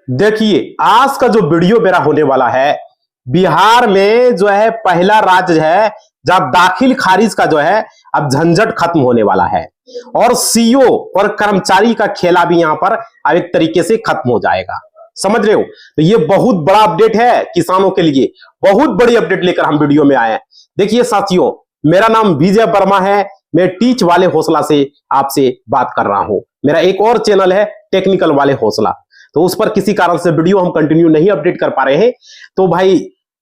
देखिए आज का जो वीडियो मेरा होने वाला है, बिहार में जो है पहला राज्य है जहां दाखिल खारिज का जो है अब झंझट खत्म होने वाला है और सीओ और कर्मचारी का खेला भी यहां पर अब एक तरीके से खत्म हो जाएगा। समझ रहे हो? तो ये बहुत बड़ा अपडेट है किसानों के लिए, बहुत बड़ी अपडेट लेकर हम वीडियो में आए हैं। देखिए साथियों, मेरा नाम विजय वर्मा है, मैं टीच वाले हौसला से आपसे बात कर रहा हूं। मेरा एक और चैनल है टेक्निकल वाले हौसला, तो उस पर किसी कारण से वीडियो हम कंटिन्यू नहीं अपडेट कर पा रहे हैं। तो भाई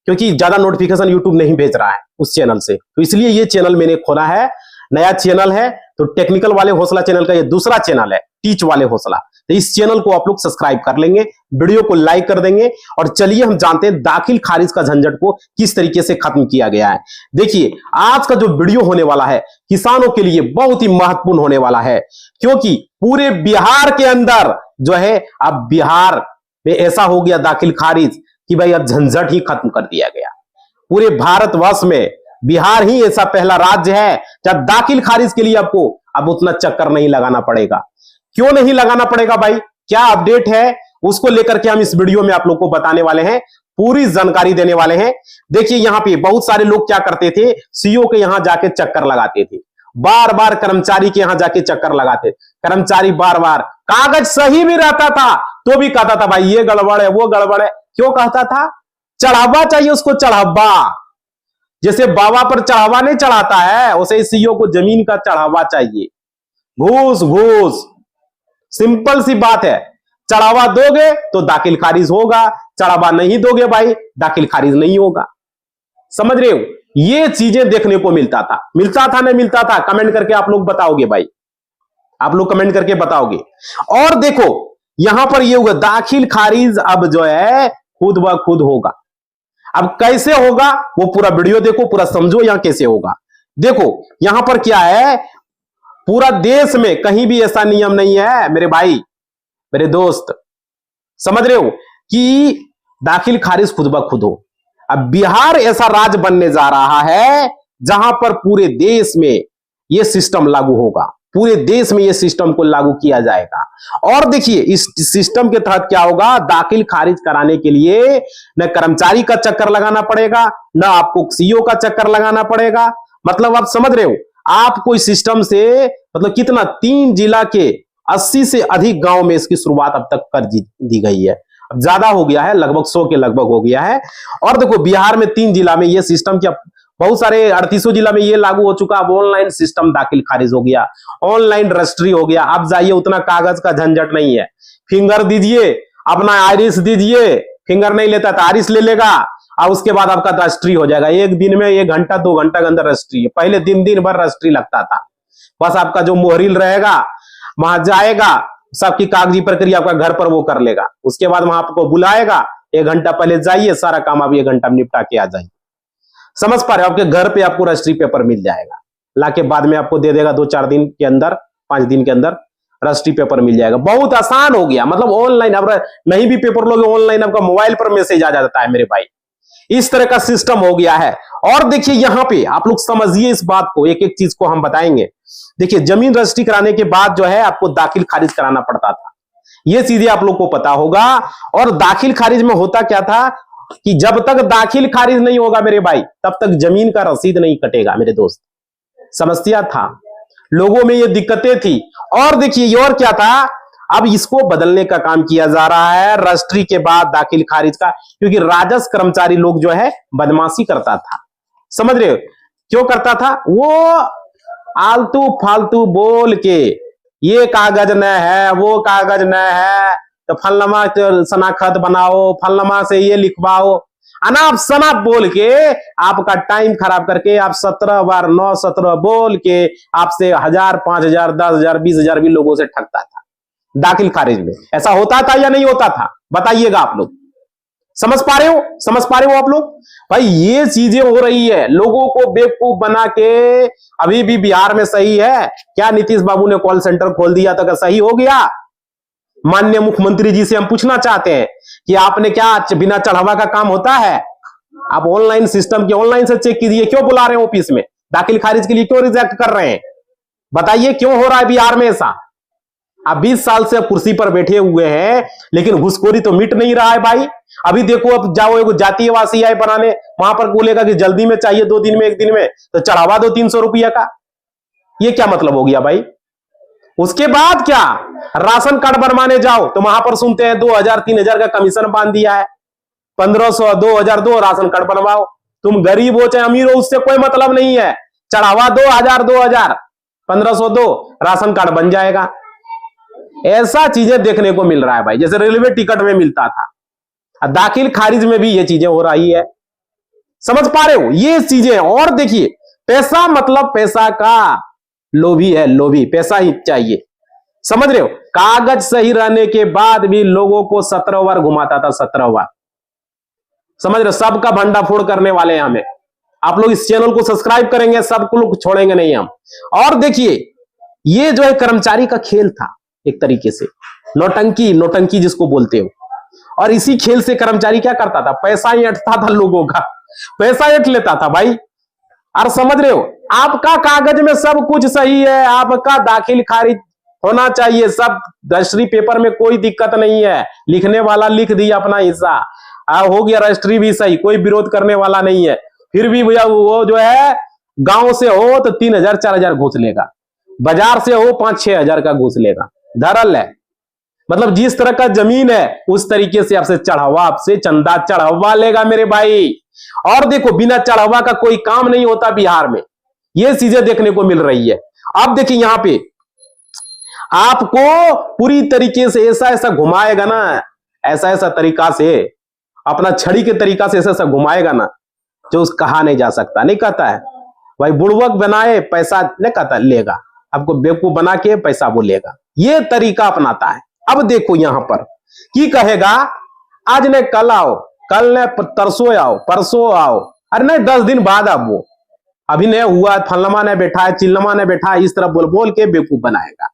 क्योंकि ज्यादा नोटिफिकेशन यूट्यूब नहीं भेज रहा है उस चैनल से, तो इसलिए ये चैनल मैंने खोला है, नया चैनल है। तो टेक्निकल वाले हौसला चैनल का ये दूसरा चैनल है, टीच वाले हौसला। तो इस चैनल को आप लोग सब्सक्राइब कर लेंगे, वीडियो को लाइक कर देंगे और चलिए हम जानते हैं दाखिल खारिज का झंझट को किस तरीके से खत्म किया गया है। देखिए आज का जो वीडियो होने वाला है किसानों के लिए बहुत ही महत्वपूर्ण होने वाला है, क्योंकि पूरे बिहार के अंदर जो है अब बिहार में ऐसा हो गया दाखिल खारिज कि भाई अब झंझट ही खत्म कर दिया गया। पूरे भारतवर्ष में बिहार ही ऐसा पहला राज्य है जब दाखिल खारिज के लिए आपको अब उतना चक्कर नहीं लगाना पड़ेगा। क्यों नहीं लगाना पड़ेगा भाई, क्या अपडेट है उसको लेकर के हम इस वीडियो में आप लोग को बताने वाले हैं, पूरी जानकारी देने वाले हैं। देखिए यहां पे बहुत सारे लोग क्या करते थे, सीओ के यहां जाके चक्कर लगाते थे, बार बार कर्मचारी के यहां जाके चक्कर लगाते। कर्मचारी बार बार कागज सही भी रहता था तो भी कहता था भाई ये गड़बड़ है वो गड़बड़ है। क्यों कहता था? चढ़ावा चाहिए उसको, चढ़ावा। जैसे बाबा पर चढ़ावा नहीं चढ़ाता है, उसे सीओ को जमीन का चढ़ावा चाहिए, घूस घूस। सिंपल सी बात है, चढ़ावा दोगे तो दाखिल खारिज होगा, चढ़ावा नहीं दोगे भाई दाखिल खारिज नहीं होगा। समझ रहे हो? ये चीजें देखने को मिलता था नहीं मिलता था? कमेंट करके आप लोग बताओगे भाई, आप लोग कमेंट करके बताओगे। और देखो यहां पर ये होगा दाखिल खारिज अब जो है खुद ब खुद होगा। अब कैसे होगा वो पूरा वीडियो देखो, पूरा समझो यहां कैसे होगा। देखो यहां पर क्या है, पूरा देश में कहीं भी ऐसा नियम नहीं है मेरे भाई मेरे दोस्त, समझ रहे हो, कि दाखिल खारिज खुद ब खुद हो। अब बिहार ऐसा राज्य बनने जा रहा है जहां पर पूरे देश में यह सिस्टम लागू होगा, पूरे देश में यह सिस्टम को लागू किया जाएगा। और देखिए इस सिस्टम के तहत क्या होगा, दाखिल खारिज कराने के लिए न कर्मचारी का चक्कर लगाना पड़ेगा, न आपको सीओ का चक्कर लगाना पड़ेगा। मतलब आप समझ रहे हो, आपको इस सिस्टम से मतलब कितना 3 जिला के 80 से अधिक गांव में इसकी शुरुआत अब तक कर दी गई है। अब ज्यादा हो गया है, लगभग 100 के लगभग हो गया है। और देखो बिहार में 3 जिला में यह सिस्टम क्या, बहुत सारे 38 जिला में ये लागू हो चुका। अब ऑनलाइन सिस्टम दाखिल खारिज हो गया, ऑनलाइन रजिस्ट्री हो गया। अब जाइए उतना कागज का झंझट नहीं है, फिंगर दीजिए, अपना आइरिस दीजिए, फिंगर नहीं लेता तो आइरिस ले लेगा और उसके बाद आपका रजिस्ट्री हो जाएगा। एक दिन में 1 घंटा 2 घंटा के अंदर रजिस्ट्री है। पहले दिन भर रजिस्ट्री लगता था। बस आपका जो मोहरिल रहेगा वहां जाएगा, सबकी कागजी प्रक्रिया आपका घर पर वो कर लेगा। उसके बाद वहां आपको बुलाएगा, 1 घंटा पहले जाइए, सारा काम आप 1 घंटा में निपटा के आ जाइए। समझ पा रहे हो? आपके घर पे आपको रजिस्ट्री पेपर मिल जाएगा, लाके बाद में आपको दे देगा 2-4 दिन के अंदर, 5 दिन के अंदर रजिस्ट्री पेपर मिल जाएगा। बहुत आसान हो गया, मतलब ऑनलाइन। अब नहीं भी पेपर लोगे ऑनलाइन आपका मोबाइल पर मैसेज आ जाता है मेरे भाई, इस तरह का सिस्टम हो गया है। और देखिए यहां पे आप लोग समझिए इस बात को, एक एक चीज को हम बताएंगे। देखिए जमीन रजिस्ट्री कराने के बाद जो है आपको दाखिल खारिज कराना पड़ता था, ये चीजें आप लोग को पता होगा। और दाखिल खारिज में होता क्या था कि जब तक दाखिल खारिज नहीं होगा मेरे भाई तब तक जमीन का रसीद नहीं कटेगा मेरे दोस्त। समस्या था, लोगों में ये दिक्कतें थी। और देखिए और क्या था, अब इसको बदलने का काम किया जा रहा है रजिस्ट्री के बाद दाखिल खारिज का, क्योंकि राजस्व कर्मचारी लोग जो है बदमाशी करता था। समझ रहे हो? क्यों करता था? वो आलतू फालतू बोल के ये कागज न है वो कागज न है तो फलनमा शनाखत बनाओ, फलनमा से ये लिखवाओ, अनाप शनाप बोल के आपका टाइम खराब करके आप 17 बार 9-17 बोल के आपसे 1000, 5000, 10,000, 20,000 भी लोगों से ठगता था दाखिल खारिज में। ऐसा होता था या नहीं होता था? बताइएगा आप लोग। समझ पा रहे हो? समझ पा रहे हो आप लोग? भाई ये चीजें हो रही है, लोगों को बेवकूफ बना के। अभी भी बिहार में सही है क्या? नीतीश बाबू ने कॉल सेंटर खोल दिया तो क्या सही हो गया? माननीय मुख्यमंत्री जी से हम पूछना चाहते हैं कि आपने क्या बिना चढ़ावा का काम होता है? आप ऑनलाइन सिस्टम के ऑनलाइन से चेक कीजिए, क्यों बुला रहे हैं ऑफिस में? दाखिल खारिज के लिए क्यों रिजेक्ट कर रहे हैं? बताइए क्यों हो रहा है बिहार में ऐसा? आप 20 साल से कुर्सी पर बैठे हुए हैं, लेकिन घुसखोरी तो मिट नहीं रहा है भाई। अभी देखो, अब जाओ एगो जातीयवासी आय बनाने, वहां पर बोलेगा कि जल्दी में चाहिए, 2 दिन में, 1 दिन में, तो चढ़ावा दो 300 रुपया का। ये क्या मतलब हो गया भाई? उसके बाद क्या, राशन कार्ड बनवाने जाओ तो वहां पर सुनते हैं 2000 3000 का कमीशन बांध दिया है, 1500 2000 दो, राशन कार्ड बनवाओ। तुम गरीब हो चाहे अमीर हो, उससे कोई मतलब नहीं है, चढ़ावा दो 1000 2000 1500 दो, राशन कार्ड बन जाएगा। ऐसा चीजें देखने को मिल रहा है भाई, जैसे रेलवे टिकट में मिलता था, दाखिल खारिज में भी ये चीजें हो रही है। समझ पा रहे हो ये चीजें? और देखिए, पैसा मतलब पैसा का लोभी है, लोभी, पैसा ही चाहिए। समझ रहे हो? कागज सही रहने के बाद भी लोगों को 17 बार घुमाता था, 17 बार। समझ रहे हो? सबका भंडाफोड़ करने वाले हैं हमें। आप लोग इस चैनल को सब्सक्राइब करेंगे, सबको लोग छोड़ेंगे नहीं हम। और देखिए, ये जो है कर्मचारी का खेल था, एक तरीके से नौटंकी, नौटंकी जिसको बोलते हो। और इसी खेल से कर्मचारी क्या करता था, पैसा ही ऐंठता था लोगों का, पैसा ऐंठ लेता था भाई। और समझ रहे हो, आपका कागज में सब कुछ सही है, आपका दाखिल खारिज होना चाहिए, सब रजिस्ट्री पेपर में कोई दिक्कत नहीं है, लिखने वाला लिख दिया अपना हिस्सा, हो गया, रजिस्ट्री भी सही, कोई विरोध करने वाला नहीं है। फिर भी भैया वो जो है गांव से हो तो 3000 4000 घूस लेगा, बाजार से हो 5-6 हजार का घूस लेगा, धरल है। मतलब जिस तरह का जमीन है उस तरीके से आपसे चढ़ावा, आपसे चंदा चढ़ावा लेगा मेरे भाई। और देखो, बिना चढ़ावा का कोई काम नहीं होता बिहार में, ये चीजें देखने को मिल रही है। अब देखिए, यहां पे आपको पूरी तरीके से ऐसा ऐसा घुमाएगा ना, ऐसा ऐसा तरीका से, अपना छड़ी के तरीका से ऐसा ऐसा घुमाएगा ना, जो उस कहा नहीं जा सकता। नहीं कहता है भाई, बुड़वक बनाए पैसा नहीं कहता लेगा, आपको बेवकूफ बना के पैसा वो लेगा, ये तरीका अपनाता है। अब देखो यहां पर की कहेगा, आज ने कल आओ, कल ने तरसों आओ, परसों आओ, अरे नहीं 10 दिन बाद अब वो अभी नहीं हुआ, फलनमा ने बैठा है, चिल्लमा ने बैठा है, इस तरह बोल बोल के बेवकूफ बनाएगा।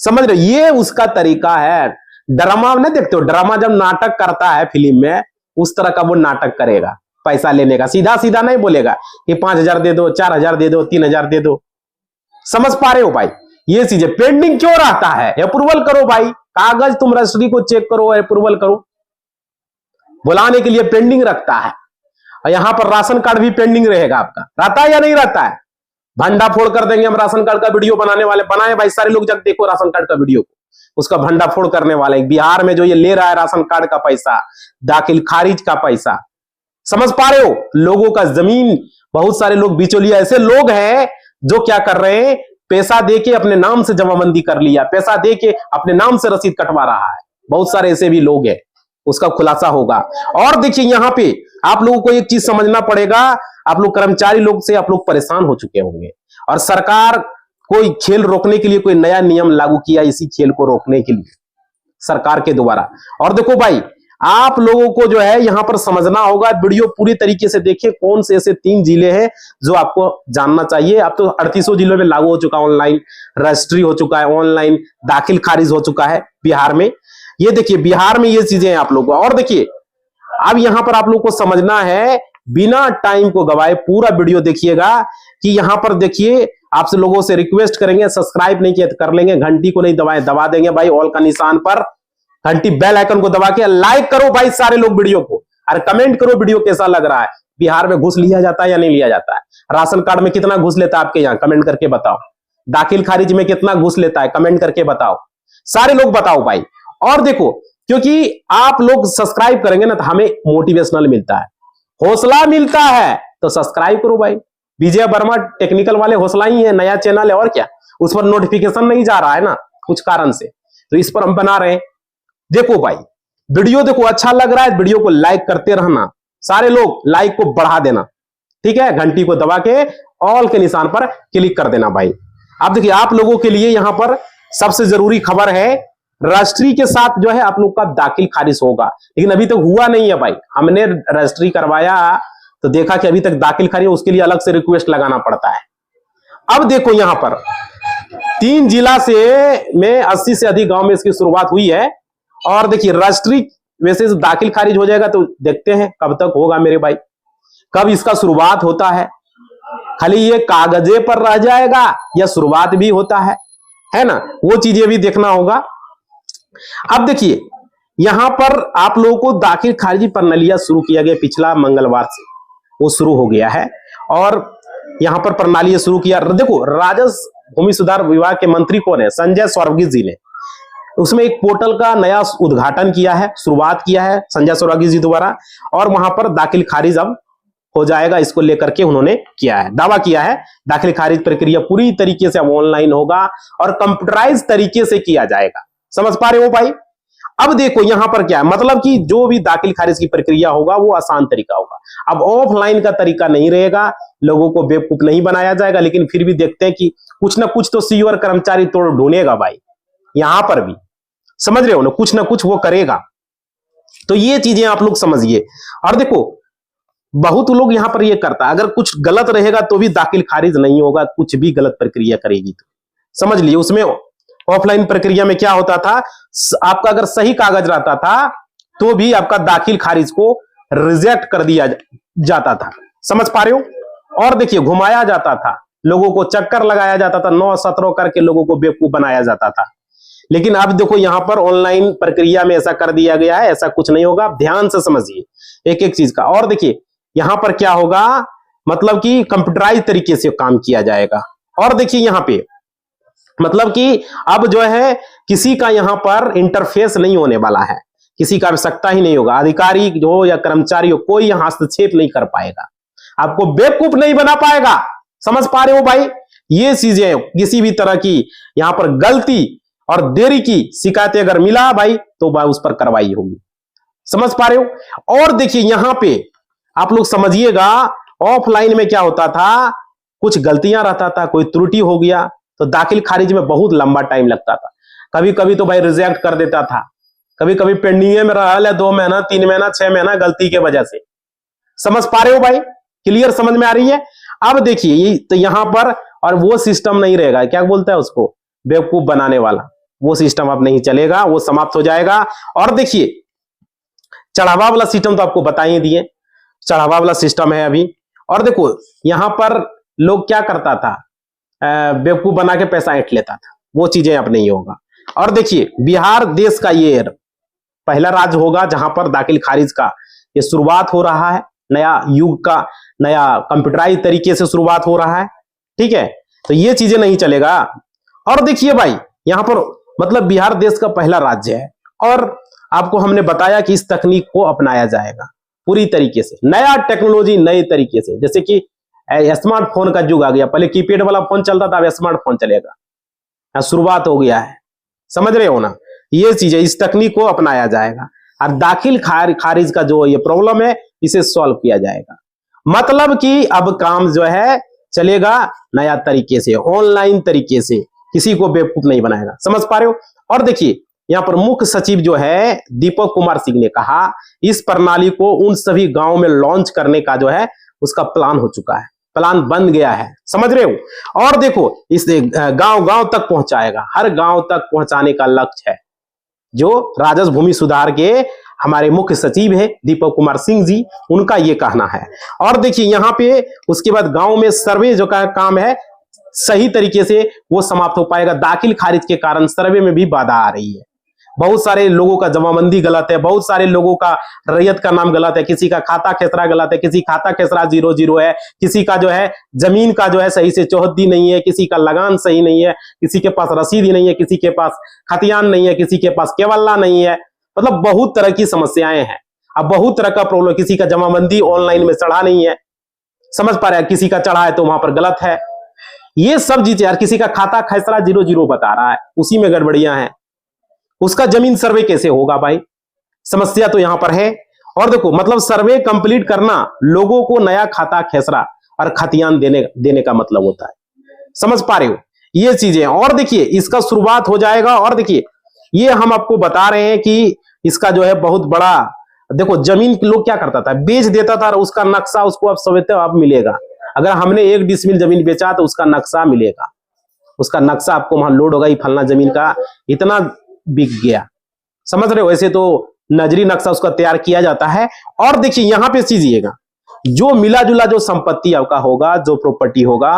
समझ रहे? ये उसका तरीका है। ड्रामा नहीं देखते हो, ड्रामा जब नाटक करता है फिल्म में, उस तरह का वो नाटक करेगा पैसा लेने का। सीधा सीधा नहीं बोलेगा कि 5000 दे दो, 4000 दे दो, 3000 दे दो। समझ पा रहे हो भाई? ये चीजें पेंडिंग क्यों रहता है? अप्रूवल करो भाई, कागज तुम रजिस्ट्री को चेक करो, अप्रूवल करो, बुलाने के लिए पेंडिंग रखता है। और यहां पर राशन कार्ड भी पेंडिंग रहेगा आपका, रहता है या नहीं रहता है? भंडाफोड़ कर देंगे हम, राशन कार्ड का वीडियो बनाने वाले, बनाए भाई सारे लोग, जब देखो राशन कार्ड का वीडियो, उसका भंडाफोड़ करने वाले। बिहार में जो ये ले रहा है राशन कार्ड का पैसा, दाखिल खारिज का पैसा, समझ पा रहे हो? लोगों का जमीन, बहुत सारे लोग बिचौलिया ऐसे लोग हैं जो क्या कर रहे हैं, पैसा देके अपने नाम से जमाबंदी कर लिया, पैसा देके अपने नाम से रसीद कटवा रहा है। बहुत सारे ऐसे भी लोग हैं, उसका खुलासा होगा। और देखिए, यहां पे आप लोगों को एक चीज समझना पड़ेगा, आप लोग कर्मचारी लोग से आप लोग परेशान हो चुके होंगे, और सरकार कोई खेल रोकने के लिए कोई नया नियम लागू किया, इसी खेल को रोकने के लिए सरकार के द्वारा। और देखो भाई, आप लोगों को जो है यहां पर समझना होगा, वीडियो पूरी तरीके से देखें, कौन से ऐसे 3 जिले हैं जो आपको जानना चाहिए। अब तो 3800 जिलों में लागू हो चुका, ऑनलाइन रजिस्ट्री हो चुका है, ऑनलाइन दाखिल खारिज हो चुका है बिहार में। ये देखिए, बिहार में ये चीजें हैं आप लोगों को। और देखिए, अब यहां पर आप लोग को समझना है, बिना टाइम को गवाए पूरा वीडियो देखिएगा। कि यहां पर देखिए, आपसे लोगों से रिक्वेस्ट करेंगे, सब्सक्राइब नहीं किया तो कर लेंगे, घंटी को नहीं दबाए, दबा देंगे भाई, ऑल का निशान पर घंटी, बेल आइकन को दबा के लाइक करो भाई सारे लोग वीडियो को, और कमेंट करो वीडियो कैसा लग रहा है। बिहार में घूस लिया जाता है या नहीं लिया जाता है? राशन कार्ड में कितना घूस लेता है आपके यहाँ, कमेंट करके बताओ। दाखिल खारिज में कितना घूस लेता है, कमेंट करके बताओ, सारे लोग बताओ भाई। और देखो, क्योंकि आप लोग सब्सक्राइब करेंगे ना तो हमें मोटिवेशनल मिलता है, हौसला मिलता है, तो सब्सक्राइब करो भाई। विजय वर्मा टेक्निकल वाले हौसला ही है, नया चैनल है, और क्या, उस पर नोटिफिकेशन नहीं जा रहा है ना कुछ कारण से, तो इस पर हम बना रहे हैं। देखो भाई, वीडियो देखो, अच्छा लग रहा है, वीडियो को लाइक करते रहना, सारे लोग लाइक को बढ़ा देना, ठीक है, घंटी को दबा के ऑल के निशान पर क्लिक कर देना भाई। अब देखिए, आप लोगों के लिए यहां पर सबसे जरूरी खबर है, रजिस्ट्री के साथ जो है आप लोग का दाखिल खारिज होगा, लेकिन अभी तक हुआ नहीं है भाई। हमने रजिस्ट्री करवाया तो देखा कि अभी तक दाखिल खारिज, उसके लिए अलग से रिक्वेस्ट लगाना पड़ता है। अब देखो, यहां पर 3 जिला से में 80 से अधिक गांव में इसकी शुरुआत हुई है। और देखिए, रजिस्ट्री वैसे दाखिल खारिज हो जाएगा, तो देखते हैं कब तक होगा मेरे भाई, कब इसका शुरुआत होता है। खाली ये कागजे पर रह जाएगा या शुरुआत भी होता है है ना, वो चीजें भी देखना होगा। अब देखिए यहां पर आप लोगों को दाखिल खारिजी प्रणालियां शुरू किया गया पिछला मंगलवार से, वो शुरू हो गया है। और यहां पर प्रणाली शुरू किया, देखो राजस्व भूमि सुधार विभाग के मंत्री कौन है, संजय स्वर्गीय जी ने उसमें एक पोर्टल का नया उद्घाटन किया है, शुरुआत किया है संजय स्वर्गीय जी द्वारा, और वहां पर दाखिल खारिज अब हो जाएगा, इसको लेकर के उन्होंने किया है, दावा किया है। दाखिल खारिज प्रक्रिया पूरी तरीके से अब ऑनलाइन होगा और कंप्यूटराइज तरीके से किया जाएगा। समझ पा रहे हो भाई? अब देखो यहां पर क्या है, मतलब कि जो भी दाखिल खारिज की प्रक्रिया होगा वो आसान तरीका होगा। अब ऑफलाइन का तरीका नहीं रहेगा, लोगों को बेवकूफ नहीं बनाया जाएगा, लेकिन फिर भी देखते हैं कि कुछ ना कुछ तो सीईओ और कर्मचारी तोड़ ढूंढेगा भाई, यहां पर भी समझ रहे हो ना कुछ वो करेगा। तो ये चीजें आप लोग समझिए। और देखो बहुत लोग यहां पर ये करता, अगर कुछ गलत रहेगा तो भी दाखिल खारिज नहीं होगा, कुछ भी गलत प्रक्रिया करेगी तो समझ लिए। उसमें ऑफलाइन प्रक्रिया में क्या होता था, आपका अगर सही कागज रहता था तो भी आपका दाखिल खारिज को रिजेक्ट कर दिया जाता था। समझ पा रहे हो? और देखिए घुमाया जाता था, लोगों को चक्कर लगाया जाता था, 9-17 करके लोगों को बेवकूफ बनाया जाता था। लेकिन अब देखो यहां पर ऑनलाइन प्रक्रिया में ऐसा कर दिया गया है, ऐसा कुछ नहीं होगा। आप ध्यान से समझिए एक एक चीज का। और देखिए यहां पर क्या होगा, मतलब कि कंप्यूटराइज तरीके से काम किया जाएगा। और देखिए यहां पे मतलब कि अब जो है किसी का यहां पर इंटरफेस नहीं होने वाला है, किसी का आवश्यकता ही नहीं होगा, अधिकारी हो या कर्मचारी हो, कोई यहां हस्तक्षेप नहीं कर पाएगा, आपको बेवकूफ नहीं बना पाएगा। समझ पा रहे हो भाई? ये चीजें किसी भी तरह की यहां पर गलती और देरी की शिकायतें अगर मिला भाई तो भाई उस पर कार्रवाई होगी। समझ पा रहे हो? और देखिए यहां पे आप लोग समझिएगा, ऑफलाइन में क्या होता था, कुछ गलतियां रहता था, कोई त्रुटि हो गया तो दाखिल खारिज में बहुत लंबा टाइम लगता था, कभी कभी तो भाई रिजेक्ट कर देता था, कभी कभी पेंडिंग में रहा है 2 महीना 3 महीना 6 महीना गलती के वजह से। समझ पा रहे हो भाई? क्लियर समझ में आ रही है? अब देखिए तो यहां पर और वो सिस्टम नहीं रहेगा, क्या बोलता है उसको, बेवकूफ बनाने वाला, वो सिस्टम अब नहीं चलेगा, वो समाप्त हो जाएगा। और देखिए चढ़ावा वाला सिस्टम तो आपको बता ही दिए, चढ़ावा वाला सिस्टम है अभी। और देखो यहां पर लोग क्या करता था, बेवकूफ बना के पैसा ऐंठ लेता था, वो चीजें अब नहीं होगा। और देखिए बिहार देश का ये पहला राज्य होगा जहां पर दाखिल खारिज का ये शुरुआत हो रहा है, नया युग का, नया कंप्यूटराइज तरीके से शुरुआत हो रहा है। ठीक है, तो ये चीजें नहीं चलेगा। और देखिए भाई यहां पर मतलब बिहार देश का पहला राज्य है और आपको हमने बताया कि इस तकनीक को अपनाया जाएगा पूरी तरीके से, नया टेक्नोलॉजी नए तरीके से, जैसे कि स्मार्टफोन का युग आ गया, पहले कीपैड वाला फोन चलता था, अब स्मार्टफोन चलेगा, शुरुआत हो गया है। समझ रहे हो ना? ये चीजें, इस तकनीक को अपनाया जाएगा और दाखिल खारिज का जो ये प्रॉब्लम है इसे सॉल्व किया जाएगा। मतलब कि अब काम जो है चलेगा नया तरीके से, ऑनलाइन तरीके से, किसी को बेवकूफ नहीं बनाएगा। समझ पा रहे हो? और देखिए यहां पर मुख्य सचिव जो है दीपक कुमार सिंह ने कहा इस प्रणाली को उन सभी गांवों में लॉन्च करने का जो है उसका प्लान हो चुका है, प्लान बन गया है। समझ रहे हो? और देखो इस गांव गांव तक पहुंचाएगा, हर गांव तक पहुंचाने का लक्ष्य है, जो राजस्व भूमि सुधार के हमारे मुख्य सचिव है दीपक कुमार सिंह जी, उनका ये कहना है। और देखिए यहां पे उसके बाद गांव में सर्वे जो का काम है सही तरीके से वो समाप्त हो पाएगा। दाखिल खारिज के कारण सर्वे में भी बाधा आ रही है, बहुत सारे लोगों का जमाबंदी गलत है, बहुत सारे लोगों का रैयत का नाम गलत है, किसी का खाता खेसरा गलत है, किसी खाता खेसरा 00 है, किसी का जो है जमीन का जो है सही से चौहद्दी नहीं है, किसी का लगान सही नहीं है, किसी के पास रसीद ही नहीं है, किसी के पास खतियान नहीं है, किसी के पास केवल्ला नहीं है, मतलब बहुत तरह की समस्याएं हैं। अब बहुत तरह का प्रॉब्लम, किसी का जमाबंदी ऑनलाइन में चढ़ा नहीं है, समझ पा रहे हैं, किसी का चढ़ा है तो वहां पर गलत है, ये सब चीजें यार, किसी का खाता खेसरा 00 बता रहा है, उसी में गड़बड़ियां हैं, उसका जमीन सर्वे कैसे होगा भाई? समस्या तो यहां पर है। और देखो मतलब सर्वे कंप्लीट करना लोगों को नया खाता खेसरा और खतियान देने का मतलब होता है। समझ पा रहे हो ये चीजें? और देखिए इसका शुरुआत हो जाएगा। और देखिए ये हम आपको बता रहे हैं कि इसका जो है बहुत बड़ा, देखो जमीन लोग क्या करता था, बेच देता था, उसका नक्शा उसको अब समझते हो अब मिलेगा। अगर हमने 1 डिसमिल जमीन बेचा तो उसका नक्शा मिलेगा, उसका नक्शा आपको वहां लोड होगा, फलना जमीन का इतना बिक गया। समझ रहे हो? वैसे तो नजरी नक्शा उसका तैयार किया जाता है। और देखिए यहां पे चीजिएगा, जो मिला जुला जो संपत्ति आपका होगा, जो प्रॉपर्टी होगा,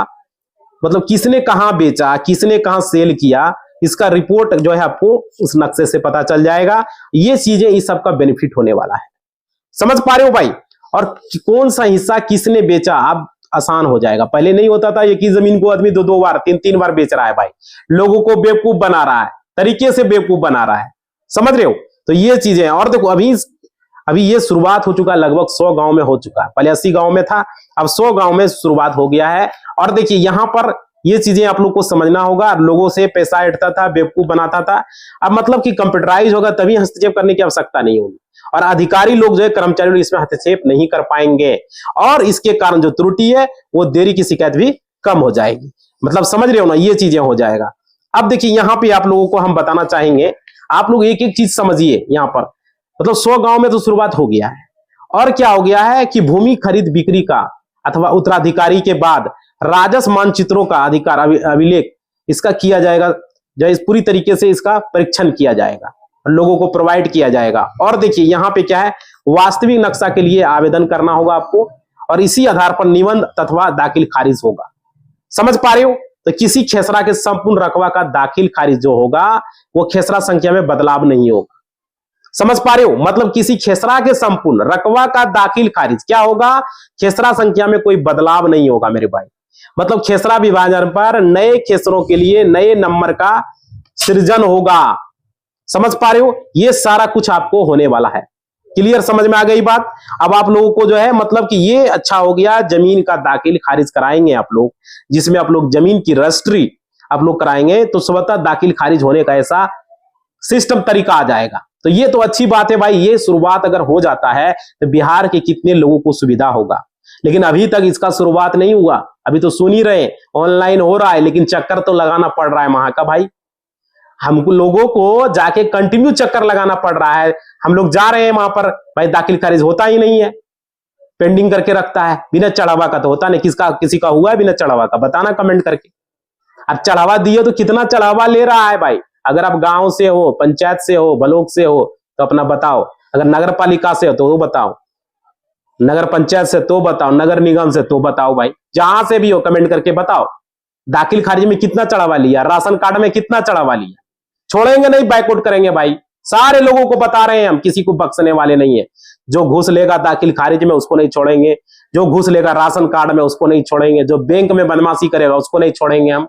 मतलब किसने कहां बेचा, किसने कहां सेल किया, इसका रिपोर्ट जो है आपको उस नक्शे से पता चल जाएगा। ये चीजें इस सब का बेनिफिट होने वाला है, समझ पा रहे हो भाई। और कौन सा हिस्सा किसने बेचा अब आसान हो जाएगा। पहले नहीं होता था, एक ही जमीन को आदमी 2-2 बार 3-3 बार बेच रहा है भाई, लोगों को बेवकूफ बना रहा है, तरीके से बेवकूफ बना रहा है, समझ रहे हो। तो ये चीजें, और देखो अभी ये शुरुआत हो चुका है, लगभग 100 गांव में हो चुका है। पहले 80 गांव में था, अब 100 गांव में शुरुआत हो गया है। और देखिए यहां पर ये चीजें आप लोग को समझना होगा। लोगों से पैसा ऐंठता था, बेवकूफ बनाता था, अब मतलब कि कंप्यूटराइज होगा तभी हस्तक्षेप करने की आवश्यकता नहीं होगी, और अधिकारी लोग जो है, कर्मचारी लोग इसमें हस्तक्षेप नहीं कर पाएंगे, और इसके कारण जो त्रुटि है वो देरी की शिकायत भी कम हो जाएगी। मतलब समझ रहे हो ना, ये चीजें हो जाएगा। अब देखिए यहाँ पे आप लोगों को हम बताना चाहेंगे, आप लोग एक एक चीज समझिए। यहाँ पर मतलब 100 गांव में तो शुरुआत हो गया है, और क्या हो गया है कि भूमि खरीद बिक्री का अथवा उत्तराधिकारी के बाद राजस्व मानचित्रों का अधिकार अभिलेख इसका किया जाएगा, जो इस पूरी तरीके से इसका परीक्षण किया जाएगा, लोगों को प्रोवाइड किया जाएगा। और देखिए यहाँ पे क्या है, वास्तविक नक्शा के लिए आवेदन करना होगा आपको, और इसी आधार पर निबंध अथवा दाखिल खारिज होगा, समझ पा रहे हो। तो किसी खेसरा के संपूर्ण रकबा का दाखिल खारिज जो होगा वो खेसरा संख्या में बदलाव नहीं होगा, समझ पा रहे हो। मतलब किसी खेसरा के संपूर्ण रकबा का दाखिल खारिज क्या होगा, खेसरा संख्या में कोई बदलाव नहीं होगा मेरे भाई। मतलब खेसरा विभाजन पर नए खेसरों के लिए नए नंबर का सृजन होगा, समझ पा रहे हो। ये सारा कुछ आपको होने वाला है, क्लियर, समझ में आ गई बात। अब आप लोगों को जो है मतलब कि ये अच्छा हो गया, जमीन का दाखिल खारिज कराएंगे आप लोग, जिसमें आप लोग जमीन की रजिस्ट्री आप लोग कराएंगे, तो स्वतः दाखिल खारिज होने का ऐसा सिस्टम तरीका आ जाएगा। तो ये तो अच्छी बात है भाई, ये शुरुआत अगर हो जाता है तो बिहार के कितने लोगों को सुविधा होगा। लेकिन अभी तक इसका शुरुआत नहीं हुआ, अभी तो सुन ही रहे ऑनलाइन हो रहा है, लेकिन चक्कर तो लगाना पड़ रहा है वहां का भाई। हमको लोगों को जाके कंटिन्यू चक्कर लगाना पड़ रहा है, हम लोग जा रहे हैं वहां पर भाई, दाखिल खारिज होता ही नहीं है, पेंडिंग करके रखता है, बिना चढ़ावा का तो होता नहीं। किसी का हुआ है बिना चढ़ावा का, बताना कमेंट करके। अब चढ़ावा दिए तो कितना चढ़ावा ले रहा है भाई। अगर आप गांव से हो, पंचायत से हो, ब्लॉक से हो तो अपना बताओ, अगर नगर पालिका से हो तो वो बताओ, नगर पंचायत से तो बताओ, नगर निगम से तो बताओ भाई, जहां से भी हो कमेंट करके बताओ, दाखिल खारिज में कितना चढ़ावा लिया, राशन कार्ड में कितना चढ़ावा लिया। छोड़ेंगे नहीं, बाइकआउट करेंगे भाई, सारे लोगों को बता रहे हैं हम, किसी को बख्शने वाले नहीं है। जो घूस लेगा दाखिल खारिज में उसको नहीं छोड़ेंगे, जो घूस लेगा राशन कार्ड में उसको नहीं छोड़ेंगे, जो बैंक में बदमाशी करेगा उसको नहीं छोड़ेंगे हम।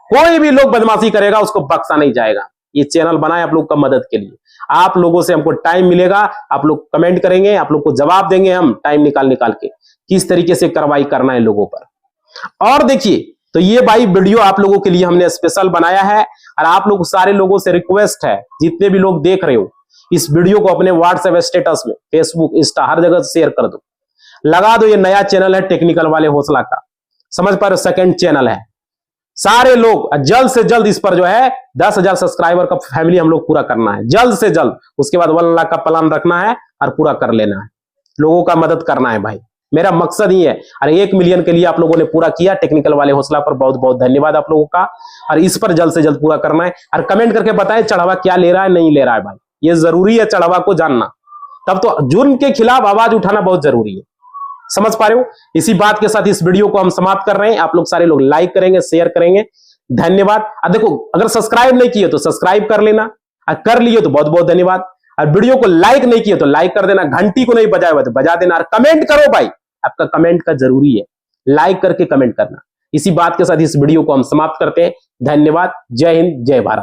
कोई भी लोग बदमाशी करेगा उसको बख्शा नहीं जाएगा। ये चैनल बनाए आप लोग का मदद के लिए, आप लोगों से हमको टाइम मिलेगा, आप लोग कमेंट करेंगे, आप लोग को जवाब देंगे हम टाइम निकाल के किस तरीके से कार्रवाई करना है लोगों पर। और देखिए तो ये भाई वीडियो आप लोगों के लिए हमने स्पेशल बनाया है, और आप लोग सारे लोगों से रिक्वेस्ट है, जितने भी लोग देख रहे हो इस वीडियो को अपने व्हाट्सएप स्टेटस में, फेसबुक, इंस्टा हर जगह शेयर कर दो, लगा दो। ये नया चैनल है टेक्निकल वाले हौसला का, समझ पा रहे हो, सेकंड चैनल है। सारे लोग जल्द से जल्द इस पर जो है 10,000 सब्सक्राइबर का फैमिली हम लोग पूरा करना है, जल्द से जल्द। उसके बाद 1 लाख का प्लान रखना है और पूरा कर लेना है, लोगों का मदद करना है भाई, मेरा मकसद ही है। और 1 मिलियन के लिए आप लोगों ने पूरा किया, टेक्निकल वाले हौसला पर बहुत बहुत धन्यवाद आप लोगों का। और इस पर जल्द से जल्द पूरा करना है, और कमेंट करके बताएं चढ़ावा क्या ले रहा है, नहीं ले रहा है भाई, ये जरूरी है चढ़ावा को जानना, तब तो जुर्म के खिलाफ आवाज उठाना बहुत जरूरी है, समझ पा रहे हो। इसी बात के साथ इस वीडियो को हम समाप्त कर रहे हैं, आप लोग सारे लोग लाइक करेंगे, शेयर करेंगे, धन्यवाद। अब देखो अगर सब्सक्राइब नहीं किए तो सब्सक्राइब कर लेना, और कर लिए तो बहुत बहुत धन्यवाद। और वीडियो को लाइक नहीं किए तो लाइक कर देना, घंटी को नहीं बजाया हुआ तो बजा देना, और कमेंट करो भाई, आपका कमेंट का जरूरी है, लाइक करके कमेंट करना। इसी बात के साथ इस वीडियो को हम समाप्त करते हैं, धन्यवाद, जय हिंद, जय भारत।